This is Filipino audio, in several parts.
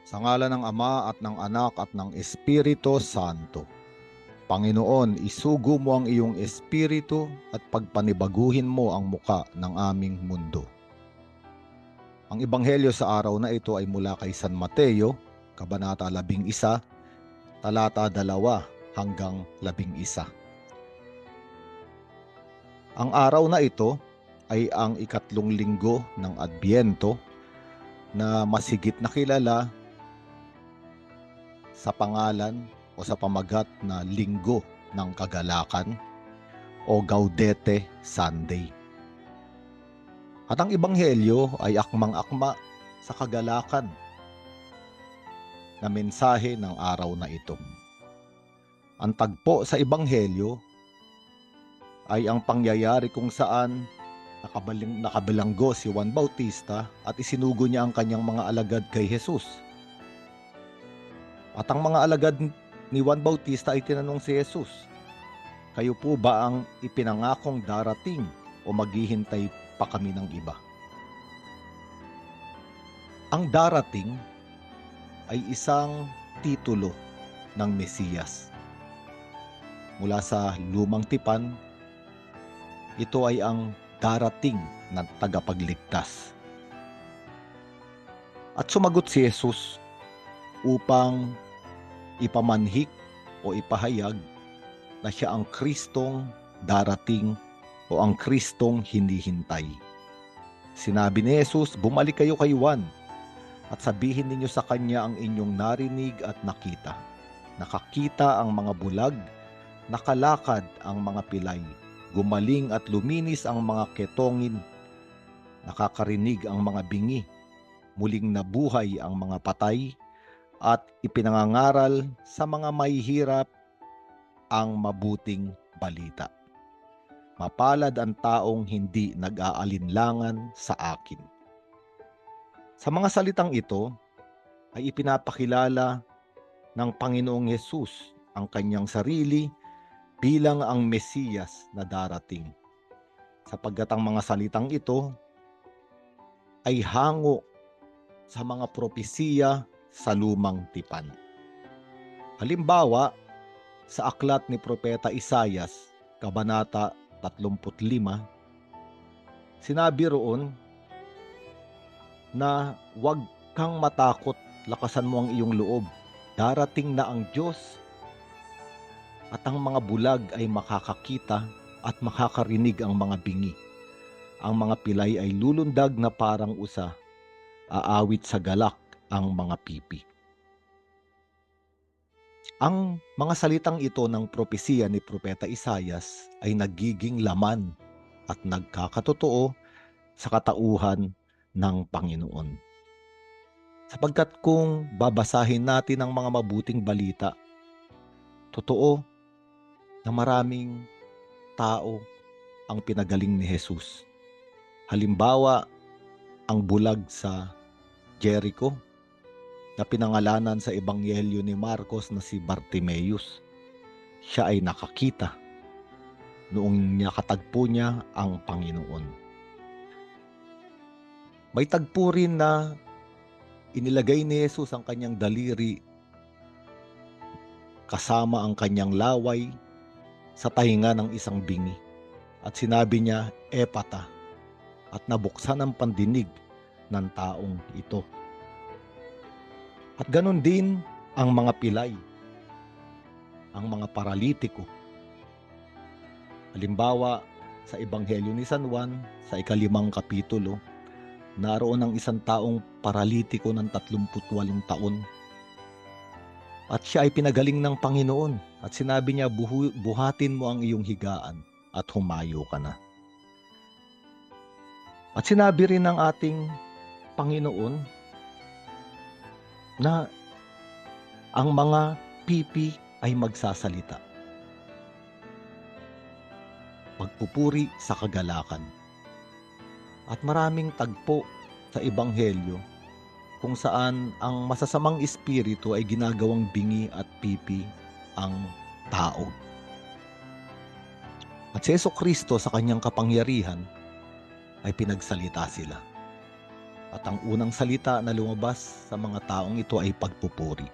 Sa ngalan ng Ama at ng Anak at ng Espiritu Santo. Panginoon, isugo mo ang iyong espiritu at pagpanibaguhin mo ang muka ng aming mundo. Ang ebanghelyo sa araw na ito ay mula kay San Mateo, Kabanata 11, talata 2 hanggang 11. Ang araw na ito ay ang ikatlong linggo ng Adbyento na masigit na kilala sa pangalan o sa pamagat na Linggo ng Kagalakan o Gaudete Sunday. At ang ebanghelyo ay akmang-akma sa kagalakan na mensahe ng araw na ito. Ang tagpo sa ebanghelyo ay ang pangyayari kung saan nakabalanggo si Juan Bautista at isinugo niya ang kanyang mga alagad kay Jesus. At ang mga alagad ni Juan Bautista ay tinanong si Jesus, "Kayo po ba ang ipinangakong darating o maghihintay pa kami ng iba?" Ang darating ay isang titulo ng Mesiyas. Mula sa Lumang Tipan, ito ay ang darating na tagapagligtas. At sumagot si Jesus upang ipamanhik o ipahayag na siya ang Kristong darating o ang Kristong hinihintay. Sinabi ni Jesus, "Bumalik kayo kay Juan at sabihin ninyo sa kanya ang inyong narinig at nakita. Nakakita ang mga bulag, nakalakad ang mga pilay, gumaling at luminis ang mga ketongin, nakakarinig ang mga bingi, muling nabuhay ang mga patay, at ipinangangaral sa mga mahihirap ang mabuting balita. Mapalad ang taong hindi nag-aalinlangan sa akin." Sa mga salitang ito ay ipinapakilala ng Panginoong Hesus ang kanyang sarili bilang ang Mesiyas na darating, sapagkat ang mga salitang ito ay hango sa mga propesiya sa Lumang Tipan. Halimbawa, sa aklat ni Propeta Isaias, Kabanata 35, sinabi roon na huwag kang matakot, lakasan mo ang iyong loob. Darating na ang Diyos at ang mga bulag ay makakakita at makakarinig ang mga bingi. Ang mga pilay ay lulundag na parang usa, aawit sa galak ang mga pipi. Ang mga salitang ito ng propesiya ni Propeta Isaias ay nagiging laman at nagkakatotoo sa katauhan ng Panginoon. Sapagkat kung babasahin natin ang mga mabuting balita, totoo na maraming tao ang pinagaling ni Jesus. Halimbawa, ang bulag sa Jericho na pinangalanan sa ebanghelyo ni Marcos na si Bartimeus. Siya ay nakakita noong nakatagpo niya ang Panginoon. May tagpo rin na inilagay ni Jesus ang kanyang daliri kasama ang kanyang laway sa tahinga ng isang bingi. At sinabi niya, "Epata," at nabuksan ang pandinig ng taong ito. At ganun din ang mga pilay, ang mga paralitiko. Halimbawa, sa Ebanghelyo ni San Juan, sa 5 kapitulo, naroon ang isang taong paralitiko ng 38 taon. At siya ay pinagaling ng Panginoon at sinabi niya, "Buhatin mo ang iyong higaan at humayo ka na." At sinabi rin ng ating Panginoon na ang mga pipi ay magsasalita. Magpupuri sa kagalakan. At maraming tagpo sa Ebanghelyo kung saan ang masasamang espiritu ay ginagawang bingi at pipi ang tao. At si Jesucristo sa kanyang kapangyarihan ay pinagsalita sila. At ang unang salita na lumabas sa mga taong ito ay pagpupuri.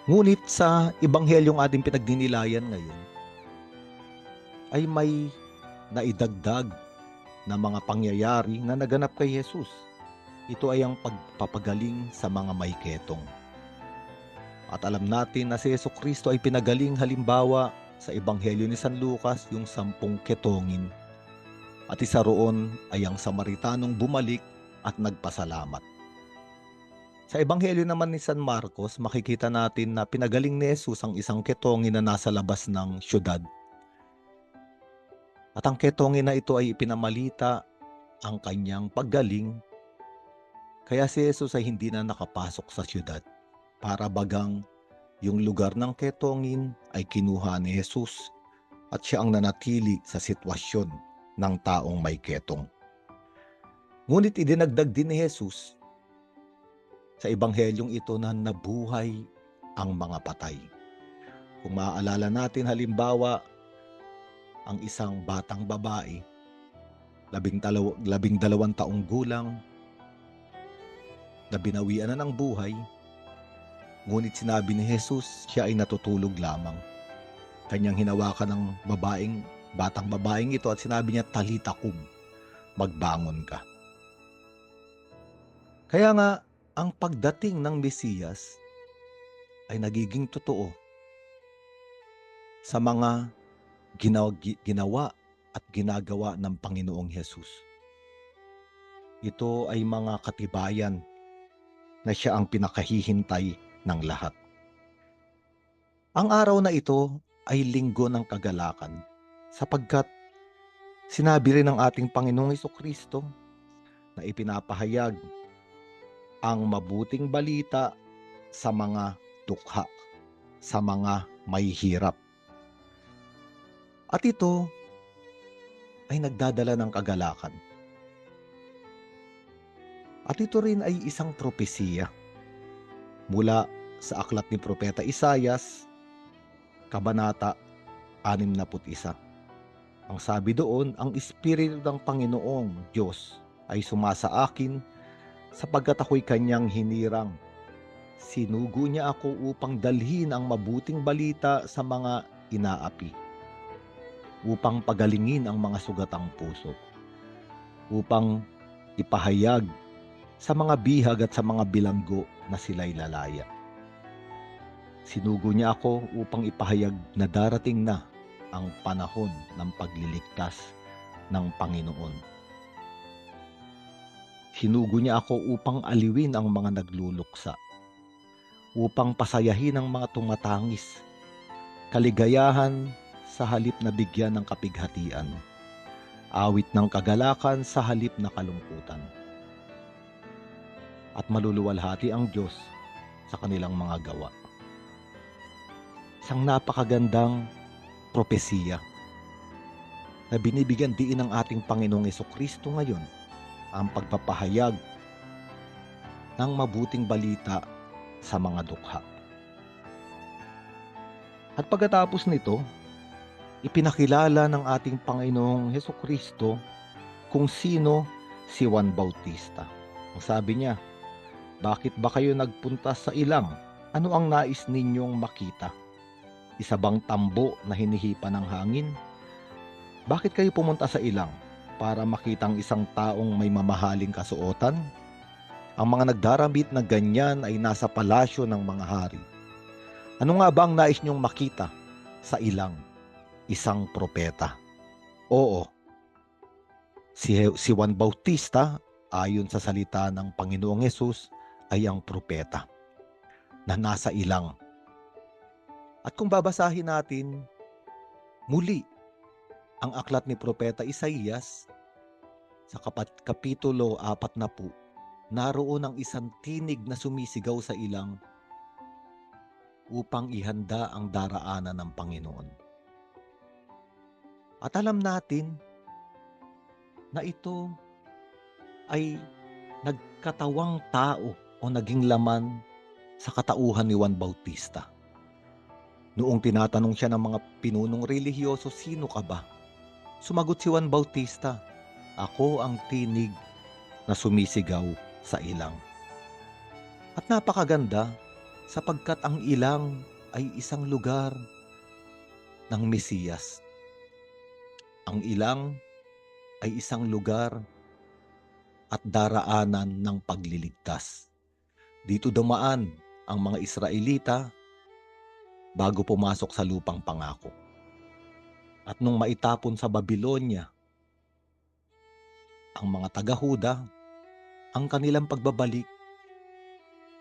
Ngunit sa ebanghelyong ating pinagdinilayan ngayon ay may naidagdag na mga pangyayari na naganap kay Jesus. Ito ay ang pagpapagaling sa mga may ketong. At alam natin na si Jesucristo ay pinagaling halimbawa sa ebanghelyo ni San Lucas, yung 10 ketongin. At isa roon ay ang Samaritanong bumalik at nagpasalamat. Sa ebanghelyo naman ni San Marcos, makikita natin na pinagaling ni Jesus ang isang ketongin na nasa labas ng syudad. At ang ketongin na ito ay ipinamalita ang kanyang paggaling, kaya si Jesus ay hindi na nakapasok sa syudad. Para bagang yung lugar ng ketongin ay kinuha ni Jesus at siya ang nanatili sa sitwasyon ng taong may ketong. Ngunit idinagdag din ni Jesus sa ebanghelyong ito na nabuhay ang mga patay. Kung maaalala natin halimbawa, ang isang batang babae, 12 taong gulang, na binawian na ng buhay, ngunit sinabi ni Jesus, siya ay natutulog lamang. Kanyang hinawakan ng batang babaeng ito at sinabi niya, "Talita kum," magbangon ka. Kaya nga, ang pagdating ng Mesiyas ay nagiging totoo sa mga ginawa at ginagawa ng Panginoong Jesus. Ito ay mga katibayan na siya ang pinakahihintay ng lahat. Ang araw na ito ay linggo ng kagalakan, sapagkat sinabi rin ng ating Panginoong Jesucristo na ipinapahayag ang mabuting balita sa mga dukha, sa mga may hirap. At ito ay nagdadala ng kagalakan. At ito rin ay isang propesiya mula sa aklat ni Propeta Isaias, Kabanata 61. Ang sabi doon, "Ang Espiritu ng Panginoong Diyos ay sumasa akin sapagkat ako'y kanyang hinirang. Sinugo niya ako upang dalhin ang mabuting balita sa mga inaapi, upang pagalingin ang mga sugatang puso, upang ipahayag sa mga bihag at sa mga bilanggo na sila'y lalaya. Sinugo niya ako upang ipahayag na darating na ang panahon ng pagliligtas ng Panginoon. Sinugo niya ako upang aliwin ang mga nagluluksa, upang pasayahin ang mga tumatangis, kaligayahan sa halip na bigyan ng kapighatian, awit ng kagalakan sa halip na kalungkutan. At maluluwalhati ang Diyos sa kanilang mga gawa." Isang napakagandang propesiya na binibigyan diin ng ating Panginoong Jesucristo ngayon, ang pagpapahayag ng mabuting balita sa mga dukha. At pagkatapos nito, ipinakilala ng ating Panginoong Jesucristo kung sino si Juan Bautista. Ang sabi niya, "Bakit ba kayo nagpunta sa ilang? Ano ang nais ninyong makita? Isa bang tambo na hinihipa ng hangin? Bakit kayo pumunta sa ilang? Para makita ang isang taong may mamahaling kasuotan? Ang mga nagdaramit na ganyan ay nasa palasyo ng mga hari. Ano nga ba ang nais niyong makita sa ilang? Isang propeta." Oo, si Juan Bautista, ayon sa salita ng Panginoong Hesus, ay ang propeta na nasa ilang. At kung babasahin natin muli ang aklat ni Propeta Isaías sa kapitulo 40, naroon ang isang tinig na sumisigaw sa ilang upang ihanda ang daraanan ng Panginoon. At alam natin na ito ay nagkatawang tao o naging laman sa katauhan ni Juan Bautista. Noong tinatanong siya ng mga pinunong relihiyoso, "Sino ka ba?" Sumagot si Juan Bautista, "Ako ang tinig na sumisigaw sa ilang. At napakaganda sapagkat ang ilang ay isang lugar ng Mesiyas. Ang ilang ay isang lugar at daraanan ng pagliligtas. Dito dumaan ang mga Israelita bago pumasok sa lupang pangako. At nung maitapon sa Babylonia ang mga taga-Huda, ang kanilang pagbabalik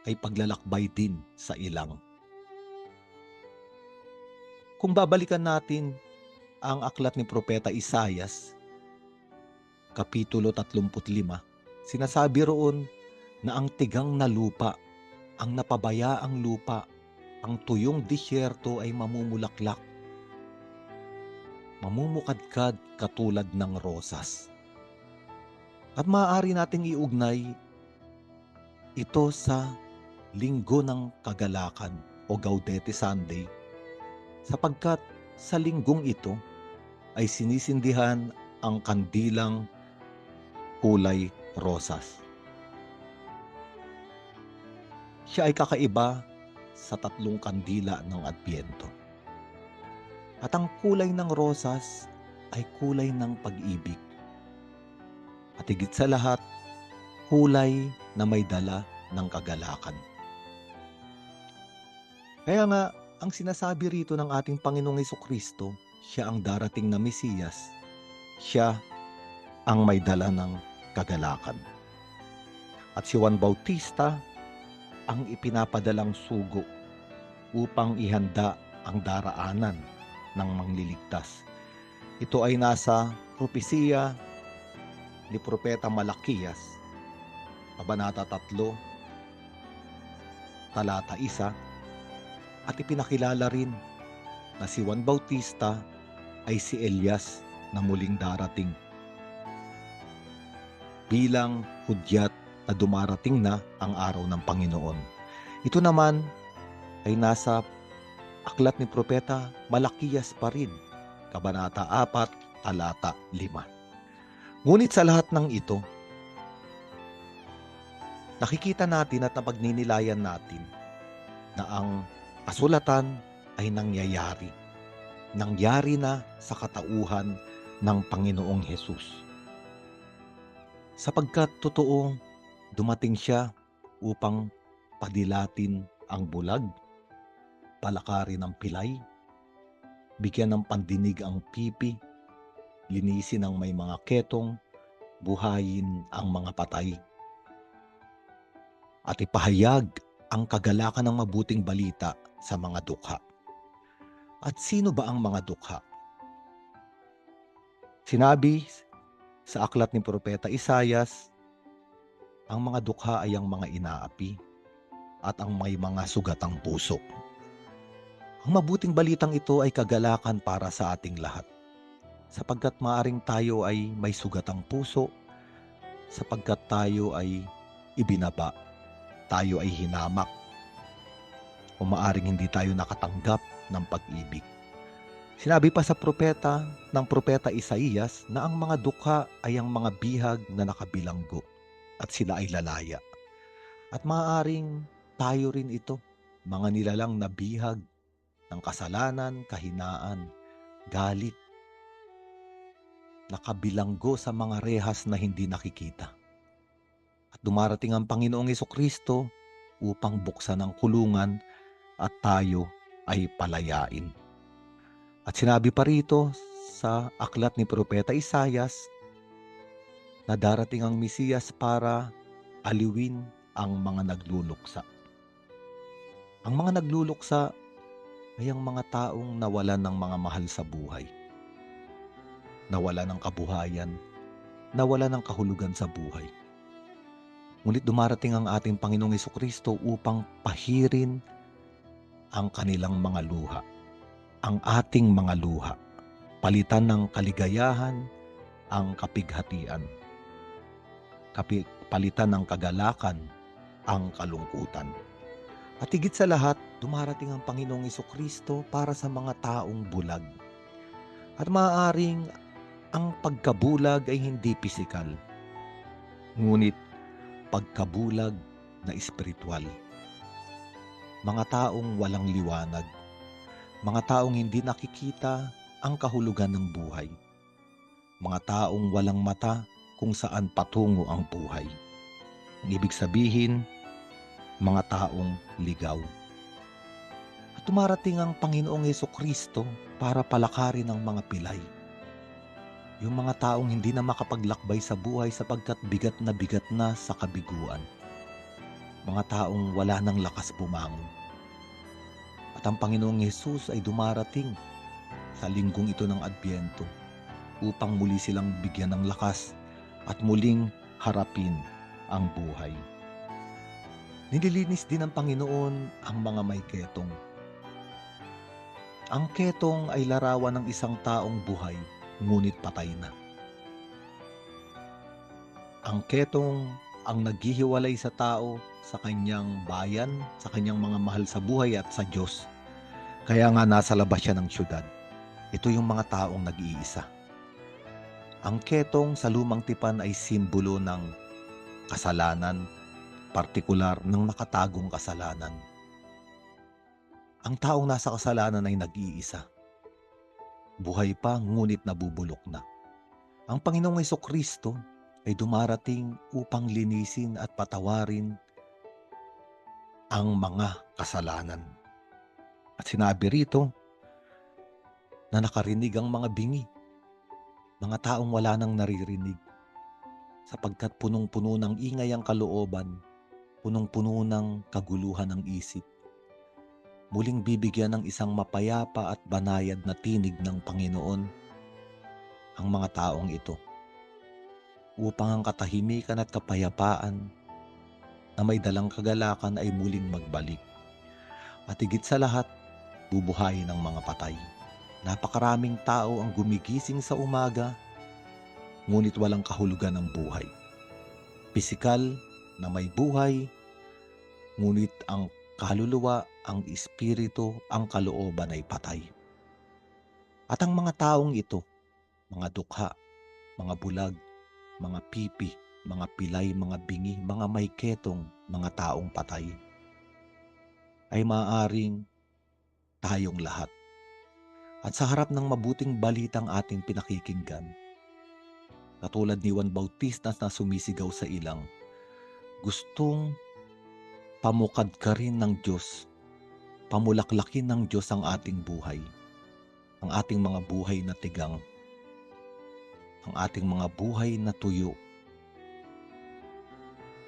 ay paglalakbay din sa ilang. Kung babalikan natin ang aklat ni Propeta Isaias, Kapitulo 35, sinasabi roon na ang tigang na lupa, ang napabayaang lupa, ang tuyong disyerto ay mamumulaklak, mamumukadkad katulad ng rosas. At maaari nating iugnay ito sa Linggo ng Kagalakan o Gaudete Sunday, sapagkat sa linggong ito ay sinisindihan ang kandilang kulay rosas. Siya ay kakaiba sa tatlong kandila ng Adbyento. At ang kulay ng rosas ay kulay ng pag-ibig. At higit sa lahat, kulay na may dala ng kagalakan. Kaya nga, ang sinasabi rito ng ating Panginoong Hesukristo, siya ang darating na Mesiyas, siya ang may dala ng kagalakan. At si Juan Bautista ang ipinapadalang sugo upang ihanda ang daraanan ng mangliligtas. Ito ay nasa propesiya ni Propeta Malakias, Kabanata 3, talata 1, at ipinakilala rin na si Juan Bautista ay si Elias na muling darating bilang hudyat na dumarating na ang araw ng Panginoon. Ito naman ay nasa aklat ni Propeta Malakias pa rin, Kabanata 4, talata 5. Ngunit sa lahat ng ito, nakikita natin at napagninilayan natin na ang kasulatan ay nangyayari. Nangyari na sa katauhan ng Panginoong Hesus. Sapagkat totoo, dumating siya upang padilatin ang bulag, palakarin ang pilay, bigyan ng pandinig ang pipi, linisin ang may mga ketong, buhayin ang mga patay, at ipahayag ang kagalakan ng mabuting balita sa mga dukha. At sino ba ang mga dukha? Sinabi sa aklat ni Propeta Isaias, ang mga dukha ay ang mga inaapi at ang may mga sugatang puso. Ang mabuting balitang ito ay kagalakan para sa ating lahat, sapagkat maaring tayo ay may sugatang puso, sapagkat tayo ay ibinaba, tayo ay hinamak, o maaring hindi tayo nakatanggap ng pag-ibig. Sinabi pa sa ng Propeta Isaias na ang mga dukha ay ang mga bihag na nakabilanggo at sila ay lalaya. At maaaring tayo rin ito, mga nilalang na bihag ng kasalanan, kahinaan, galit, nakabilanggo sa mga rehas na hindi nakikita. At dumarating ang Panginoong Hesukristo upang buksan ang kulungan at tayo ay palayain. At sinabi pa rito sa aklat ni Propeta Isaias na darating ang Mesiyas para aliwin ang mga nagluluksa. Ang mga nagluluksa ay ang mga taong nawalan ng mga mahal sa buhay, nawalan ng kabuhayan, nawalan ng kahulugan sa buhay. Ngunit dumarating ang ating Panginoong Hesukristo upang pahirin ang kanilang mga luha, ang ating mga luha, palitan ng kaligayahan ang kapighatian, palitan ng kagalakan ang kalungkutan. At higit sa lahat, dumarating ang Panginoong Hesukristo para sa mga taong bulag. At maaaring ang pagkabulag ay hindi pisikal. ngunit pagkabulag na espiritual. Mga taong walang liwanag, mga taong hindi nakikita ang kahulugan ng buhay, mga taong walang mata kung saan patungo ang buhay. Ang ibig sabihin, mga taong ligaw. At tumarating ang Panginoong Hesukristo para palakarin ang mga pilay. Yung mga taong hindi na makapaglakbay sa buhay sapagkat bigat na sa kabiguan. Mga taong wala ng lakas bumangon. At ang Panginoong Hesus ay dumarating sa linggong ito ng Adbyento upang muli silang bigyan ng lakas at muling harapin ang buhay. Nililinis din ng Panginoon ang mga may ketong. Ang ketong ay larawan ng isang taong buhay ngunit patay na. Ang ketong ang naghihiwalay sa tao sa kanyang bayan, sa kanyang mga mahal sa buhay at sa Diyos. Kaya nga nasa labas siya ng syudad. Ito yung mga taong nag-iisa. Ang ketong sa lumang tipan ay simbolo ng kasalanan, partikular ng nakatagong kasalanan. Ang taong nasa kasalanan ay nag-iisa. Buhay pa ngunit nabubulok na. Ang Panginoong Hesukristo ay dumarating upang linisin at patawarin ang mga kasalanan. At sinabi rito na nakarinig ang mga bingi, mga taong wala nang naririnig, sapagkat punong-puno ng ingay ang kalooban, punong-puno ng kaguluhan ang isip. Muling bibigyan ng isang mapayapa at banayad na tinig ng Panginoon ang mga taong ito, upang ang katahimikan at kapayapaan na may dalang kagalakan ay muling magbalik. At higit sa lahat, bubuhayin ang mga patay. Napakaraming tao ang gumigising sa umaga, ngunit walang kahulugan ng buhay. Pisikal na may buhay, ngunit ang kaluluwa, ang espiritu, ang kalooban ay patay. At ang mga taong ito, mga dukha, mga bulag, mga pipi, mga pilay, mga bingi, mga may ketong, mga taong patay, ay maaaring tayong lahat. At sa harap ng mabuting balitang ating pinakikinggan, katulad ni Juan Bautista na sumisigaw sa ilang, gustong pamukad ka rin ng Diyos, pamulaklakin ng Diyos ang ating buhay, ang ating mga buhay na tigang, ang ating mga buhay na tuyo,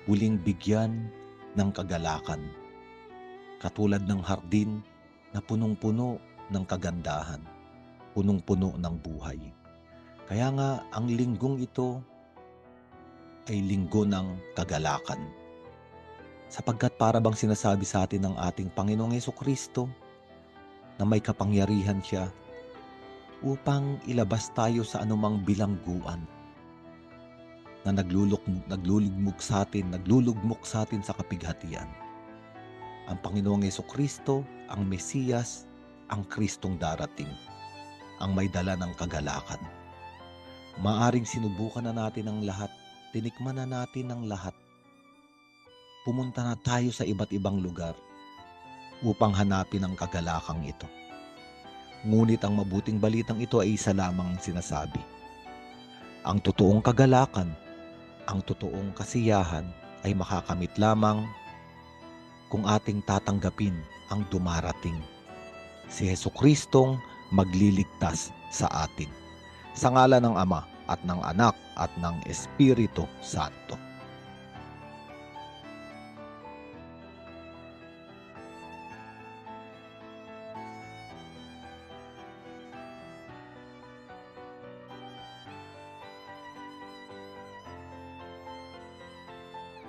muling bigyan ng kagalakan, katulad ng hardin na punong-puno ng kagandahan, punong-puno ng buhay. Kaya nga ang linggong ito ay linggo ng kagalakan, sapagkat para bang sinasabi sa atin ng ating Panginoong Hesukristo na may kapangyarihan siya upang ilabas tayo sa anumang bilangguan na naglulugmok sa atin sa kapighatian. Ang Panginoong Hesukristo, ang Mesiyas, ang Kristong darating, ang may dala ng kagalakan. Maaring sinubukan na natin ang lahat, tinikman na natin ang lahat. Pumunta na tayo sa iba't ibang lugar upang hanapin ang kagalakang ito. Ngunit ang mabuting balitang ito ay isa lamang ang sinasabi. Ang totoong kagalakan, ang totoong kasiyahan ay makakamit lamang kung ating tatanggapin ang dumarating, si Jesucristong magliligtas sa atin. Sa ngalan ng Ama at ng Anak at ng Espiritu Santo.